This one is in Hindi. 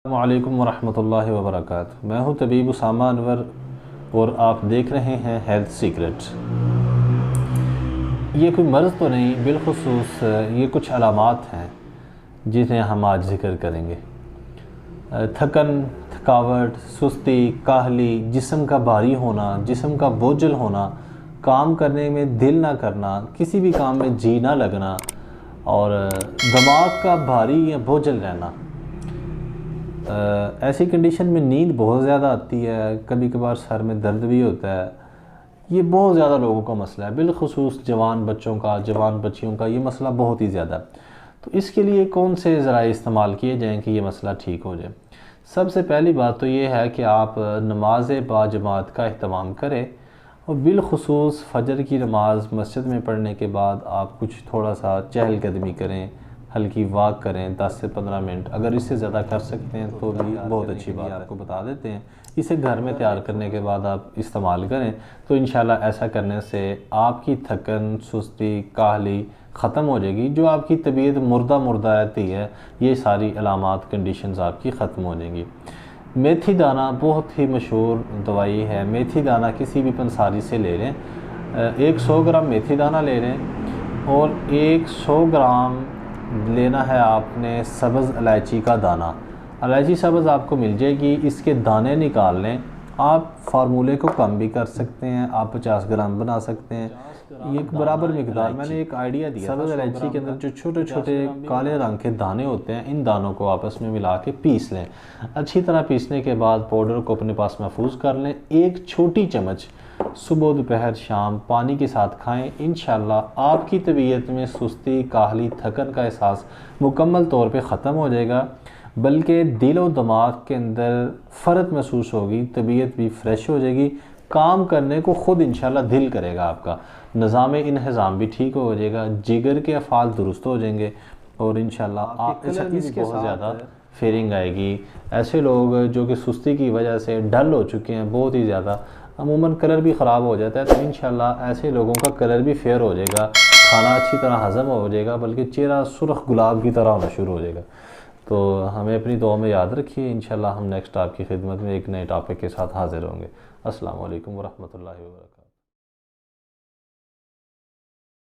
अस्सलामुअलैकुम वरहमतुल्लाहि वबरकातुहू। मैं हूं तबीब उसामा अनवर और आप देख रहे हैं हेल्थ सीक्रेट्स। ये कोई मर्ज़ तो नहीं, बिलखुसूस ये कुछ अलामात हैं जिन्हें हम आज जिक्र करेंगे। थकन, थकावट, सुस्ती, काहली, जिस्म का भारी होना, जिस्म का बोझल होना, काम करने में दिल ना करना, किसी भी काम में जी ना लगना और दिमाग का भारी या बोझल रहना। ऐसी कंडीशन में नींद बहुत ज़्यादा आती है, कभी कभार सर में दर्द भी होता है। ये बहुत ज़्यादा लोगों का मसला है, बिलखुसूस जवान बच्चों का, जवान बच्चियों का ये मसला बहुत ही ज़्यादा। तो इसके लिए कौन से ज़राए इस्तेमाल किए जाएँ कि ये मसला ठीक हो जाए। सबसे पहली बात तो ये है कि आप नमाज बाजमात का अहतमाम करें और बिलखुसूस फ़जर की नमाज मस्जिद में पढ़ने के बाद आप कुछ थोड़ा सा चहलकदमी करें, हल्की वॉक करें 10 से 15 मिनट। अगर इससे ज़्यादा कर सकते हैं तो भी बहुत अच्छी बात है। आपको बता देते हैं, इसे घर में तैयार करने के बाद आप इस्तेमाल करें तो इंशाल्लाह ऐसा करने से आपकी थकन, सुस्ती, काहली ख़त्म हो जाएगी। जो आपकी तबीयत मुर्दा मुर्दा रहती है, ये सारी अलामात कंडीशंस आपकी ख़त्म हो जाएंगी। मेथी दाना बहुत ही मशहूर दवाई है। मेथी दाना किसी भी पंसारी से ले लें, 100 ग्राम मेथी दाना ले लें और 100 ग्राम लेना है आपने सब्ज़ इलायची का दाना। इलायची सब्ज़ आपको मिल जाएगी, इसके दाने निकाल लें। आप फार्मूले को कम भी कर सकते हैं, आप 50 ग्राम बना सकते हैं। ये एक बराबर मिकदार, मैंने एक आइडिया दिया। सब्ज़ इलायची के अंदर जो छोटे छोटे काले रंग के दाने होते हैं, इन दानों को आपस में मिला के पीस लें। अच्छी तरह पीसने के बाद पाउडर को अपने पास महफूज कर लें। एक छोटी चम्मच सुबह दोपहर शाम पानी के साथ खाएं। इंशाल्लाह आपकी तबीयत में सुस्ती, काहली, थकन का एहसास मुकम्मल तौर पे ख़त्म हो जाएगा, बल्कि दिल और दिमाग के अंदर फ़र्क महसूस होगी, तबीयत भी फ्रेश हो जाएगी, काम करने को ख़ुद इंशाल्लाह दिल करेगा आपका, निज़ाम इंहज़ाम भी ठीक हो जाएगा, जिगर के अफ़ाल दुरुस्त हो जाएंगे और इंशाल्लाह आप इसके बहुत ज़्यादा फेयरिंग आएगी। ऐसे लोग जो कि सुस्ती की वजह से डल हो चुके हैं बहुत ही ज़्यादा, अमूमन कलर भी ख़राब हो जाता है, तो इंशाल्लाह ऐसे लोगों का कलर भी फेयर हो जाएगा, खाना अच्छी तरह हज़म हो जाएगा, बल्कि चेहरा सुर्ख गुलाब की तरह होना शुरू हो जाएगा। तो हमें अपनी दुआ में याद रखिए। इंशाल्लाह हम नेक्स्ट आपकी खिदमत में एक नए टॉपिक के साथ हाज़िर होंगे। अस्सलाम वालेकुम वरहमतुल्लाहि वबरकातुहू।